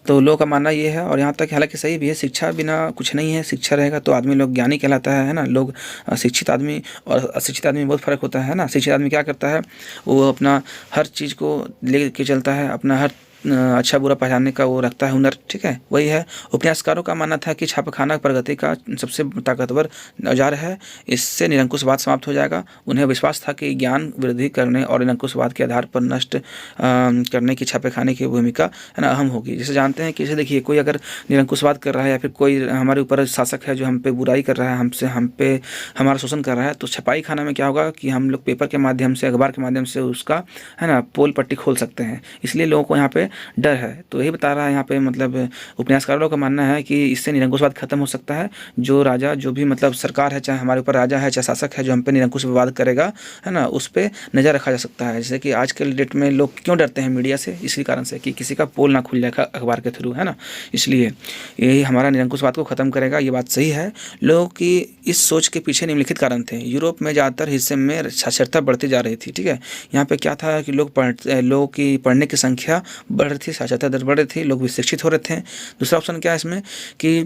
तो लोगों का मानना ये है। और यहाँ तक हालांकि सही भी है, शिक्षा बिना कुछ नहीं है, शिक्षा रहेगा तो आदमी लोग ज्ञानी कहलाता है ना। लोग शिक्षित आदमी और अशिक्षित आदमी में बहुत फ़र्क होता है ना। शिक्षित आदमी क्या करता है, वो अपना हर चीज़ को ले के चलता है, अपना हर अच्छा बुरा पहचानने का वो रखता है हुनर। ठीक है, वही है। उपन्यासकारों का मानना था कि छापाखाना प्रगति का सबसे ताकतवर औजार है, इससे निरंकुशवाद समाप्त हो जाएगा। उन्हें विश्वास था कि ज्ञान वृद्धि करने और निरंकुशवाद के आधार पर नष्ट करने की छापेखाने की भूमिका है ना अहम होगी। जैसे जानते हैं कि जैसे देखिए कोई अगर निरंकुशवाद कर रहा है या फिर कोई हमारे ऊपर शासक है जो हम पे बुराई कर रहा है, हम पे हमारा शोषण कर रहा है, तो छपाई खाना में क्या होगा कि हम लोग पेपर के माध्यम से, अखबार के माध्यम से उसका है ना पोल पट्टी खोल सकते हैं। इसलिए लोगों को यहाँ पे पे डर है। तो यही बता रहा है यहाँ पे, मतलब उपन्यासकारों का मानना है कि इससे निरंकुशवाद खत्म हो सकता है। जो राजा, जो भी मतलब सरकार है, चाहे हमारे ऊपर राजा है, चाहे शासक है, जो हम पे निरंकुशवाद करेगा, है ना, उस पर नज़र रखा जा सकता है। जैसे कि आज के डेट में लोग क्यों डरते हैं मीडिया से, इसी कारण से कि किसी का पोल ना खुल जाएगा अखबार के थ्रू, है ना। इसलिए यही हमारा निरंकुशवाद को ख़त्म करेगा। ये बात सही है। लोगों की इस सोच के पीछे निम्नलिखित कारण थे। यूरोप में ज़्यादातर हिस्से में साक्षरता बढ़ती जा रही थी, ठीक है। यहाँ पे क्या था कि लोगों की पढ़ने की संख्या बढ़ रही थी, साक्षरता दर बढ़ रही थी, लोग शिक्षित हो रहे थे। दूसरा ऑप्शन क्या है इसमें कि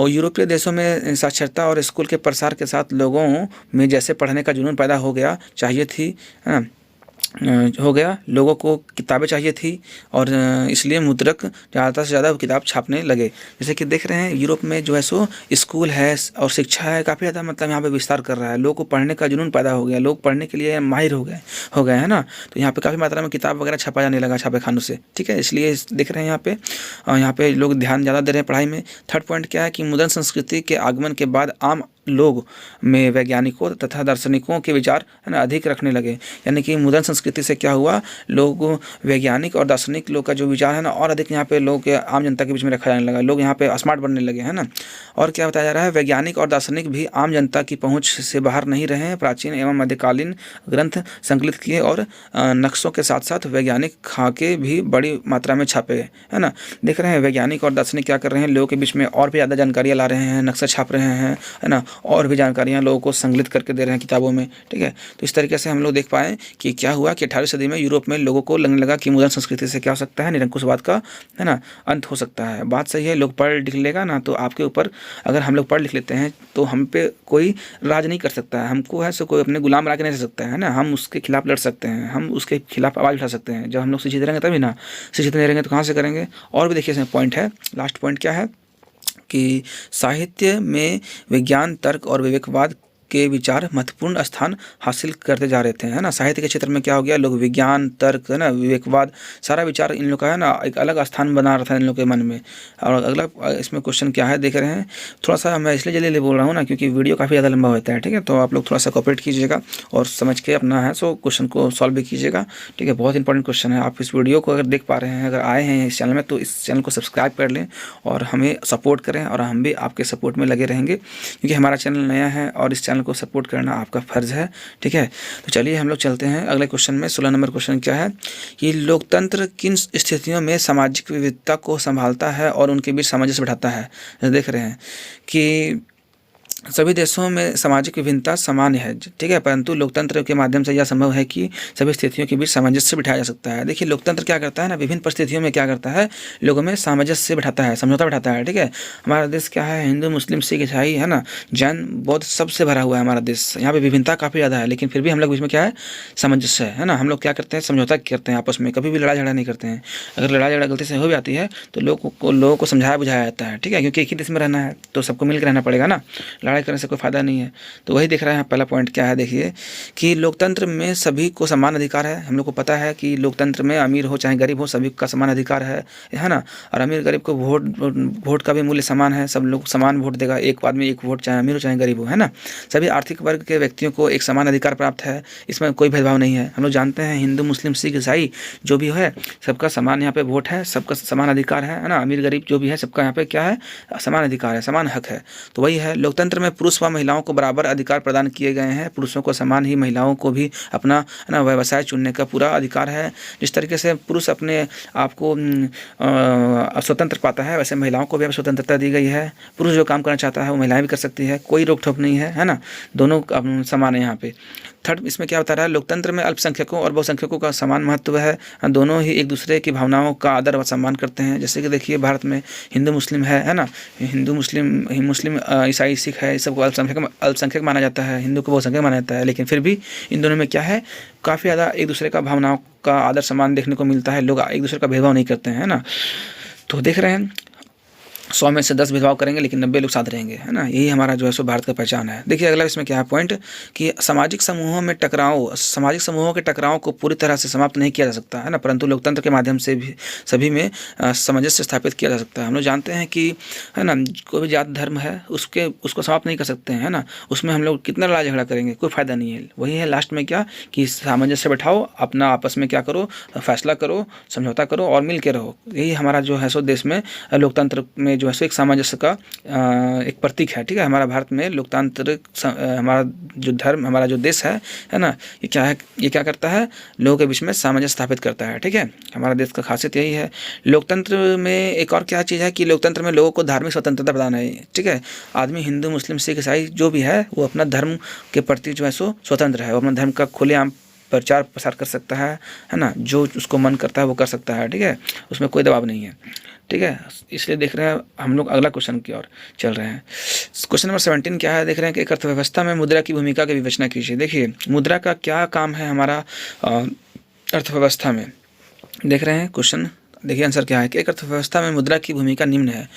यूरोपीय देशों में साक्षरता और स्कूल के प्रसार के साथ लोगों में जैसे पढ़ने का जुनून पैदा हो गया चाहिए थी, है ना, हो गया, लोगों को किताबें चाहिए थी और इसलिए मुद्रक ज़्यादा से ज़्यादा किताब छापने लगे। जैसे कि देख रहे हैं यूरोप में जो है सो स्कूल है और शिक्षा है, काफ़ी ज़्यादा मतलब यहाँ पे विस्तार कर रहा है। लोगों को पढ़ने का जुनून पैदा हो गया, लोग पढ़ने के लिए माहिर हो गए, है ना। तो यहाँ पे काफ़ी मात्रा में किताब वगैरह छपा जाने लगा छापे खानों से, ठीक है। इसलिए देख रहे हैं यहाँ पे लोग ध्यान ज़्यादा दे रहे हैं पढ़ाई में। थर्ड पॉइंट क्या है कि मॉडर्न संस्कृति के आगमन के बाद आम लोग में वैज्ञानिकों तथा दार्शनिकों के विचार, है ना, अधिक रखने लगे। यानी कि मॉडर्न संस्कृति से क्या हुआ, लोग वैज्ञानिक और दार्शनिक लोग का जो विचार है ना, और अधिक यहाँ पे लोग के आम जनता के बीच में रखा जाने लगा। लोग यहाँ पे स्मार्ट बनने लगे, है ना। और क्या बताया जा रहा है, वैज्ञानिक और दार्शनिक भी आम जनता की पहुँच से बाहर नहीं रहे। प्राचीन एवं मध्यकालीन ग्रंथ संकलित किए और नक्शों के साथ साथ वैज्ञानिक खाके भी बड़ी मात्रा में छापे, है ना। देख रहे हैं वैज्ञानिक और दार्शनिक क्या कर रहे हैं, लोगों के बीच में और भी ज़्यादा जानकारियाँ ला रहे हैं, नक्शा छाप रहे हैं, है ना, और भी जानकारियाँ लोगों को संकलित करके दे रहे हैं किताबों में, ठीक है। तो इस तरीके से हम लोग देख पाएँ कि क्या हुआ कि 18वीं सदी में यूरोप में लोगों को लगने लगा कि मॉडर्न संस्कृति से क्या हो सकता है, निरंकुशवाद का, है ना, अंत हो सकता है। बात सही है, लोग पढ़ लिख लेगा ना तो आपके ऊपर, अगर हम लोग पढ़ लिख लेते हैं तो हम पे कोई राज नहीं कर सकता है, हमको है सो कोई अपने गुलाम बना के नहीं रह सकता है ना। हम उसके खिलाफ लड़ सकते हैं, हम उसके खिलाफ आवाज़ उठा सकते हैं। जब हम लोग शिक्षित रहेंगे तभी ना, शिक्षित नहीं रहेंगे तो कहाँ से करेंगे। और भी देखिए इसमें पॉइंट है, लास्ट पॉइंट क्या है कि साहित्य में विज्ञान, तर्क और विवेकवाद के विचार महत्वपूर्ण स्थान हासिल करते जा रहे थे, है ना। साहित्य के क्षेत्र में क्या हो गया, लोग विज्ञान, तर्क, है ना, विवेकवाद, सारा विचार इन लोग का, है ना, एक अलग स्थान बना रहा था इन लोग के मन में। और अगला इसमें क्वेश्चन क्या है देख रहे हैं, थोड़ा सा मैं इसलिए जल्दी बोल रहा हूँ ना क्योंकि वीडियो काफ़ी ज़्यादा लंबा होता है, ठीक है। तो आप लोग थोड़ा सा कोऑपरेट कीजिएगा और समझ के अपना है सो क्वेश्चन को सॉल्व भी कीजिएगा, ठीक है। बहुत इंपॉर्टेंट क्वेश्चन है। आप इस वीडियो को अगर देख पा रहे हैं, अगर आए हैं इस चैनल में, तो इस चैनल को सब्सक्राइब कर लें और हमें सपोर्ट करें, और हम भी आपके सपोर्ट में लगे रहेंगे क्योंकि हमारा चैनल नया है और इस चैनल को सपोर्ट करना आपका फ़र्ज़ है, ठीक है। तो चलिए हम लोग चलते हैं अगले क्वेश्चन में। 16 नंबर क्वेश्चन क्या है कि लोकतंत्र किन स्थितियों में सामाजिक विविधता को संभालता है और उनके बीच सामंजस्य बैठाता है। देख रहे हैं कि सभी देशों में सामाजिक विभिन्नता सामान्य है, ठीक है, परंतु लोकतंत्र के माध्यम से यह संभव है कि सभी स्थितियों के बीच सामंजस्य बिठाया जा सकता है। देखिए लोकतंत्र क्या करता है ना, विभिन्न परिस्थितियों में क्या करता है, लोगों में सामंजस्य बिठाता है, समझौता बिठाता है, ठीक है। हमारा देश क्या है, हिंदू, मुस्लिम, सिख, ईसाई, है ना, जैन, बौद्ध, सबसे भरा हुआ है हमारा देश। यहाँ पे विभिन्नता काफ़ी ज़्यादा है, लेकिन फिर भी हम लोग बीच में क्या है, सामंजस्य है ना। हम लोग क्या करते हैं, समझौता करते हैं आपस में, कभी भी लड़ाई झगड़ा नहीं करते हैं। अगर लड़ाई झगड़ा गलती से हो भी आती है तो लोगों को समझाया बुझाया जाता है, ठीक है, क्योंकि एक ही देश में रहना है तो सबको मिलकर रहना पड़ेगा ना, लड़ाई करने से कोई फायदा नहीं है। तो वही दिख रहा है। पहला पॉइंट क्या है देखिए कि लोकतंत्र में सभी को समान अधिकार है। हम लोग को पता है कि लोकतंत्र में अमीर हो चाहे गरीब हो सभी का समान अधिकार है ना। और अमीर गरीब को वोट का भी मूल्य समान है, सब लोग समान वोट देगा, एक आदमी एक वोट, चाहे अमीर हो चाहे गरीब हो, है ना। सभी आर्थिक वर्ग के व्यक्तियों को एक समान अधिकार प्राप्त है, इसमें कोई भेदभाव नहीं है। हम लोग जानते हैं हिंदू, मुस्लिम, सिख, ईसाई जो भी है सबका समान यहाँ पे वोट है, सबका समान अधिकार है ना। अमीर गरीब जो भी है सबका यहाँ पे क्या है, समान अधिकार है, समान हक है। तो वही है, लोकतंत्र में पुरुष व महिलाओं को बराबर अधिकार प्रदान किए गए हैं। पुरुषों को समान ही महिलाओं को भी अपना ना व्यवसाय चुनने का पूरा अधिकार है। जिस तरीके से पुरुष अपने आप को स्वतंत्र पाता है वैसे महिलाओं को भी अब स्वतंत्रता दी गई है। पुरुष जो काम करना चाहता है वो महिलाएं भी कर सकती है, कोई रोक टोक नहीं है ना, दोनों समान है यहाँ पे। थर्ड इसमें क्या बता रहा है, लोकतंत्र में अल्पसंख्यकों और बहुसंख्यकों का समान महत्व है, दोनों ही एक दूसरे की भावनाओं का आदर व सम्मान करते हैं। जैसे कि देखिए भारत में हिंदू मुस्लिम है ना, हिंदू मुस्लिम ईसाई सिख है, सबको अल्पसंख्यक माना जाता है, हिंदू को बहुसंख्यक माना जाता है, लेकिन फिर भी इन दोनों में क्या है, काफ़ी ज़्यादा एक दूसरे का भावनाओं का आदर सम्मान देखने को मिलता है। लोग एक दूसरे का भेदभाव नहीं करते हैं ना। तो देख रहे हैं 100 में से 10 भेदभाव करेंगे लेकिन 90 लोग साथ रहेंगे, है ना। यही हमारा जो है सो भारत का पहचान है। देखिए अगला इसमें क्या है पॉइंट कि सामाजिक समूहों के टकराव को पूरी तरह से समाप्त नहीं किया जा सकता, है ना, परंतु लोकतंत्र के माध्यम से भी सभी में सामंजस्य स्थापित किया जा सकता है। हम लोग जानते हैं कि, है ना, कोई भी जात धर्म है उसको समाप्त नहीं कर सकते हैं, है ना। उसमें हम लोग कितना लड़ाई झगड़ा करेंगे, कोई फायदा नहीं है। वही है लास्ट में क्या कि सामंजस्य बैठाओ, अपना आपस में क्या करो, फैसला करो, समझौता करो और मिल के रहो। यही हमारा जो है सो देश में लोकतंत्र में जो है सो एक सामंजस्य का एक प्रतीक है, ठीक है। हमारा भारत में लोकतांत्रिक हमारा जो धर्म, हमारा जो देश है ना, ये क्या करता है, लोगों के बीच में सामंजस्य स्थापित करता है, ठीक है। हमारा देश का खासियत यही है। लोकतंत्र में एक और क्या चीज़ है कि लोकतंत्र में लोगों को धार्मिक स्वतंत्रता प्रदान है, ठीक है। आदमी हिंदू, मुस्लिम, सिख, ईसाई जो भी है वो अपना धर्म के प्रति जो है सो स्वतंत्र है। वो अपना धर्म का खुलेआम प्रचार प्रसार कर सकता है ना, जो उसको मन करता है वो कर सकता है, ठीक है। उसमें कोई दबाव नहीं है, ठीक है। इसलिए देख रहे हैं हम लोग अगला क्वेश्चन की ओर चल रहे हैं। क्वेश्चन नंबर 17 क्या है, देख रहे हैं कि एक अर्थव्यवस्था में मुद्रा की भूमिका की विवेचना कीजिए। देखिए मुद्रा का क्या काम है हमारा अर्थव्यवस्था में, देख रहे हैं क्वेश्चन। देखिए आंसर क्या है कि एक अर्थव्यवस्था में मुद्रा की भूमिका निम्न है।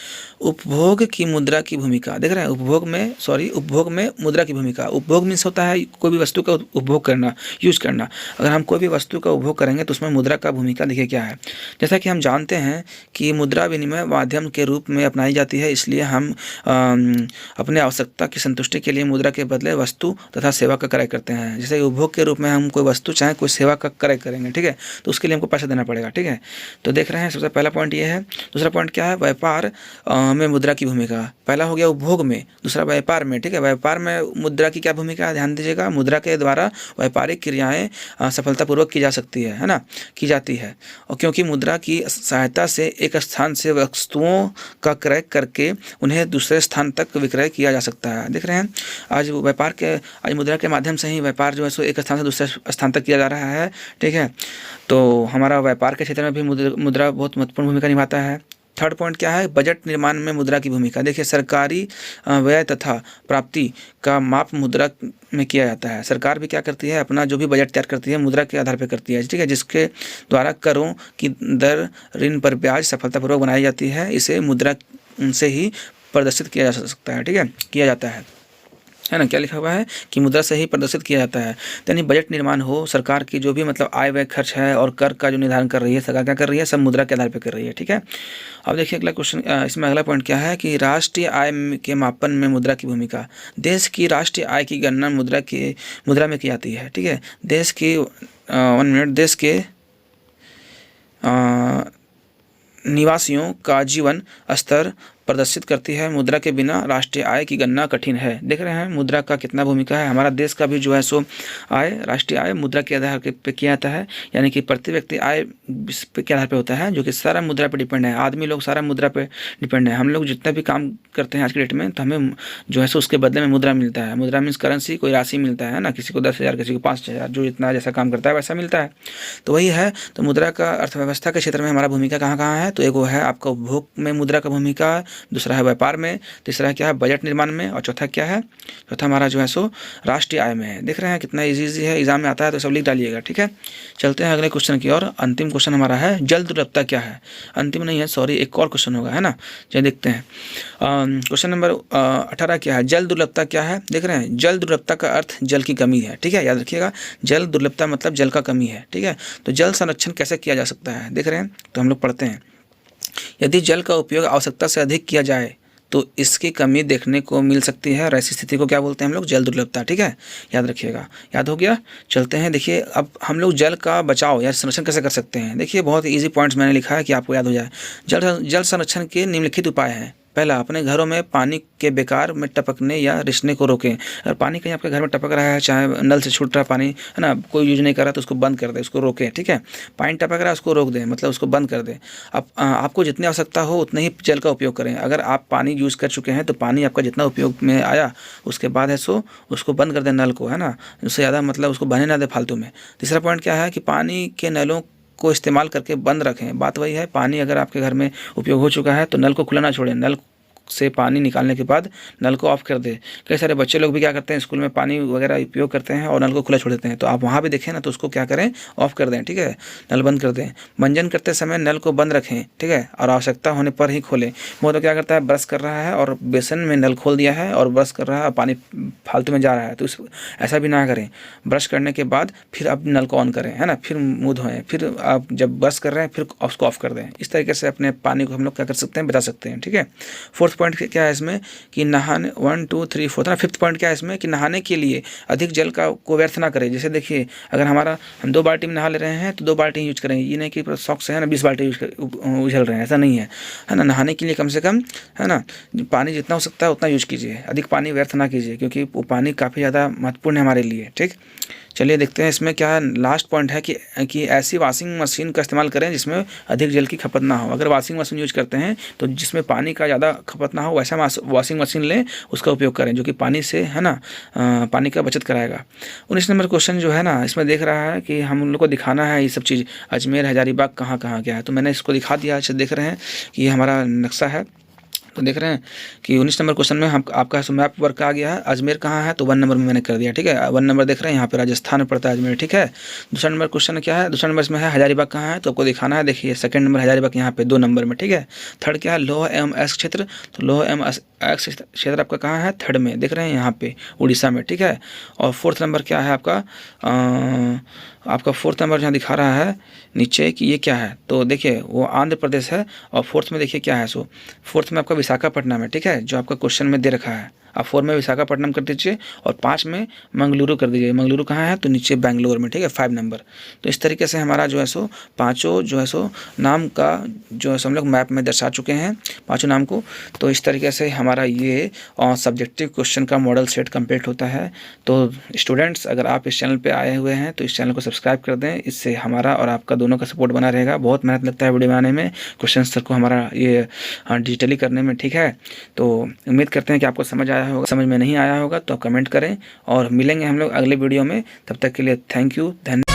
उपभोग की मुद्रा की भूमिका, देख रहे हैं उपभोग में मुद्रा की भूमिका। उपभोग मीन्स होता है कोई भी वस्तु का उपभोग करना, यूज करना। अगर हम कोई भी वस्तु का उपभोग करेंगे तो उसमें मुद्रा का भूमिका देखिए क्या है। जैसा कि हम जानते हैं कि मुद्रा विनिमय माध्यम के रूप में अपनाई जाती है, इसलिए हम अपने आवश्यकता की संतुष्टि के लिए मुद्रा के बदले वस्तु तथा सेवा का क्रय करते हैं। जैसे उपभोग के रूप में हम कोई वस्तु चाहे कोई सेवा का क्रय करेंगे, ठीक है, तो उसके लिए हमको पैसा देना पड़ेगा, ठीक है। तो देख रहे हैं सबसे पहला पॉइंट ये है। दूसरा पॉइंट क्या है, व्यापार में मुद्रा की भूमिका। पहला हो गया उपभोग में, दूसरा व्यापार में, ठीक है। व्यापार में मुद्रा की क्या भूमिका है, ध्यान दीजिएगा। मुद्रा के द्वारा व्यापारिक क्रियाएं सफलतापूर्वक की जा सकती है ना, की जाती है। और क्योंकि मुद्रा की सहायता से एक स्थान से वस्तुओं का क्रय करके उन्हें दूसरे स्थान तक विक्रय किया जा सकता है। देख रहे हैं आज मुद्रा के माध्यम से ही व्यापार जो है सो एक स्थान से दूसरे स्थान तक किया जा रहा है, ठीक है। तो हमारा व्यापार के क्षेत्र में भी मुद्रा बहुत महत्वपूर्ण भूमिका निभाता है। थर्ड पॉइंट क्या है, बजट निर्माण में मुद्रा की भूमिका। देखिए सरकारी व्यय तथा प्राप्ति का माप मुद्रा में किया जाता है। सरकार भी क्या करती है, अपना जो भी बजट तैयार करती है मुद्रा के आधार पर करती है, ठीक है, जिसके द्वारा करों की दर, ऋण पर ब्याज सफलतापूर्वक बनाई जाती है। इसे मुद्रा से ही प्रदर्शित किया जा सकता है, ठीक है, किया जाता है ना। क्या लिखा हुआ है कि मुद्रा से ही प्रदर्शित किया जाता है। यानी बजट निर्माण हो, सरकार की जो भी मतलब आय व्यय खर्च है और कर का जो निर्धारण कर रही है सरकार क्या कर रही है, सब मुद्रा के आधार पर कर रही है, ठीक है। अब देखिए अगला क्वेश्चन, इसमें अगला पॉइंट क्या है कि राष्ट्रीय आय के मापन में मुद्रा की भूमिका। देश की राष्ट्रीय आय की गणना मुद्रा में की जाती है, ठीक है। देश के निवासियों का जीवन स्तर प्रदर्शित करती है। मुद्रा के बिना राष्ट्रीय आय की गणना कठिन है। देख रहे हैं मुद्रा का कितना भूमिका है। हमारा देश का भी जो है सो राष्ट्रीय आय मुद्रा के आधार पे किया जाता है, यानी कि प्रति व्यक्ति आय के आधार पे होता है, जो कि सारा मुद्रा पे डिपेंड है। आदमी लोग सारा मुद्रा पे डिपेंड है। हम लोग जितना भी काम करते हैं आज के डेट में तो हमें जो है सो उसके बदले में मुद्रा मिलता है। मुद्रा मीन्स करेंसी, कोई राशि मिलता है ना, किसी को 10,000, किसी को 5,000, जो जितना जैसा काम करता है वैसा मिलता है। तो वही है। तो मुद्रा का अर्थव्यवस्था के क्षेत्र में हमारा भूमिका कहाँ कहाँ है, तो एक वो है आपका उपभोग में मुद्रा का भूमिका, दूसरा है व्यापार में, तीसरा क्या है बजट निर्माण में, और चौथा क्या है, चौथा हमारा जो है सो राष्ट्रीय आय में है। देख रहे हैं कितना इजी है, एग्जाम में आता है तो सब लिख डालिएगा, ठीक है। चलते हैं अगले क्वेश्चन की ओर। अंतिम क्वेश्चन हमारा है जल दुर्लभता क्या है। अंतिम नहीं है, सॉरी, एक और क्वेश्चन होगा, है ना। चलिए देखते हैं क्वेश्चन नंबर 18 क्या है, जल दुर्लभता क्या है। देख रहे हैं जल दुर्लभता का अर्थ जल की कमी है, ठीक है, याद रखिएगा। जल दुर्लभता मतलब जल का कमी है, ठीक है। तो जल संरक्षण कैसे किया जा सकता है, देख रहे हैं, तो हम लोग पढ़ते हैं। यदि जल का उपयोग आवश्यकता से अधिक किया जाए तो इसकी कमी देखने को मिल सकती है, और ऐसी स्थिति को क्या बोलते हैं हम लोग, जल दुर्लभता, ठीक है, याद रखिएगा। याद हो गया। चलते हैं, देखिए अब हम लोग जल का बचाव या संरक्षण कैसे कर सकते हैं। देखिए बहुत इजी पॉइंट्स मैंने लिखा है कि आपको याद हो जाए। जल संरक्षण के निम्नलिखित उपाय हैं। पहला, अपने घरों में पानी के बेकार में टपकने या रिसने को रोकें। अगर पानी कहीं आपके घर में टपक रहा है, चाहे नल से छूट रहा पानी, है ना, कोई यूज नहीं कर रहा तो उसको बंद कर दे, उसको रोकें, ठीक है। पानी टपक रहा है उसको रोक दें, मतलब उसको बंद कर दें। अब आपको जितनी आवश्यकता हो उतने ही जल का उपयोग करें। अगर आप पानी यूज़ कर चुके हैं तो पानी आपका जितना उपयोग में आया उसके बाद है सो उसको बंद कर दें, नल को, है ना, उससे ज़्यादा मतलब उसको बहने ना दे फालतू में। तीसरा पॉइंट क्या है कि पानी के नलों को इस्तेमाल करके बंद रखें। बात वही है, पानी अगर आपके घर में उपयोग हो चुका है तो नल को खुला ना छोड़ें, नल से पानी निकालने के बाद नल को ऑफ कर दे। कई सारे बच्चे लोग भी क्या करते हैं, स्कूल में पानी वगैरह उपयोग करते हैं और नल को खुला छोड़ देते हैं। तो आप वहाँ भी देखें ना, तो उसको क्या करें, ऑफ कर दें, ठीक है, नल बंद कर दें। मंजन करते समय नल को बंद रखें, ठीक है, और आवश्यकता होने पर ही खोलें। वो तो क्या करता है, ब्रश कर रहा है और बेसन में नल खोल दिया है और ब्रश कर रहा है और पानी फालतू में जा रहा है, तो ऐसा भी ना करें। ब्रश करने के बाद फिर आप नल को ऑन करें, है ना, फिर मुँह धोएं, फिर आप जब ब्रश कर रहे हैं फिर उसको ऑफ कर दें। इस तरीके से अपने पानी को हम लोग क्या कर सकते हैं, बचा सकते हैं, ठीक है। फोर्थ पॉइंट क्या है इसमें कि नहाने 1 2 3 4 ना, फिफ्थ पॉइंट क्या है इसमें कि नहाने के लिए अधिक जल को व्यर्थ ना करें। जैसे देखिए, अगर हम 2 बाल्टी में नहा ले रहे हैं तो 2 बाल्टी यूज करें। ये नहीं कि शौक से है ना 20 बाल्टी उछल रहे हैं, ऐसा नहीं है ना। नहाने के लिए कम से कम, है ना, पानी जितना हो सकता है उतना यूज कीजिए, अधिक पानी व्यर्थ ना कीजिए, क्योंकि वो पानी काफ़ी ज़्यादा महत्वपूर्ण है हमारे लिए, ठीक। चलिए देखते हैं इसमें क्या है। लास्ट पॉइंट है कि ऐसी वॉशिंग मशीन का इस्तेमाल करें जिसमें अधिक जल की खपत ना हो। अगर वॉशिंग मशीन यूज करते हैं तो जिसमें पानी का ज़्यादा खपत ना हो वैसा वॉशिंग मशीन लें, उसका उपयोग करें, जो कि पानी से, है ना, पानी का बचत कराएगा। 19 नंबर क्वेश्चन जो है ना, इसमें देख रहा है कि हम लोग को दिखाना है ये सब चीज़, अजमेर हजारीबाग कहाँ कहाँ क्या है। तो मैंने इसको दिखा दिया। अच्छा, देख रहे हैं कि ये हमारा नक्शा है। तो देख रहे हैं कि 19 नंबर क्वेश्चन में हम आपका मैप वर्क आ गया है। अजमेर कहाँ है, तो 1 नंबर में मैंने कर दिया, ठीक है। 1 नंबर देख रहे हैं, यहाँ पे राजस्थान में पड़ता है अजमेर, ठीक है। दूसरा नंबर क्वेश्चन क्या है, दूसरा नंबर इसमें है हजारीबाग कहाँ है, तो आपको दिखाना है। देखिए सेकंड नंबर हजारीबाग यहाँ पे 2 नंबर में, ठीक है। थर्ड क्या है, लौह एवं अयस्क क्षेत्र, तो लौह एवं अयस्क क्षेत्र आपका कहाँ है, थर्ड में, देख रहे हैं यहाँ पे उड़ीसा में, ठीक है। और फोर्थ नंबर क्या है आपका फोर्थ नंबर जहाँ दिखा रहा है नीचे कि ये क्या है, तो देखिए वो आंध्र प्रदेश है। और फोर्थ में देखिए क्या है, सो फोर्थ में आपका विशाखापट्टनम है, ठीक है, जो आपका क्वेश्चन में दे रखा है। आप 4 में विशाखापट्टनम कर दीजिए और 5 में मंगलुरु कर दीजिए। मंगलुरु कहाँ है, तो नीचे बेंगलोर में, ठीक है, 5 नंबर। तो इस तरीके से हमारा जो है सो पाँचों जो है सो नाम का जो है सो हम लोग मैप में दर्शा चुके हैं, पाँचों नाम को। तो इस तरीके से हमारा ये सब्जेक्टिव क्वेश्चन का मॉडल सेट कंप्लीट होता है। तो स्टूडेंट्स, अगर आप इस चैनल पर आए हुए हैं तो इस चैनल को सब्सक्राइब कर दें, इससे हमारा और आपका दोनों का सपोर्ट बना रहेगा। बहुत मेहनत लगता है वीडियो बनाने में, क्वेश्चन आंसर को हमारा ये डिजिटली करने में, ठीक है। तो उम्मीद करते हैं कि आपको समझ आया होगा। समझ में नहीं आया होगा तो आप कमेंट करें और मिलेंगे हम लोग अगले वीडियो में। तब तक के लिए थैंक यू, धन्यवाद।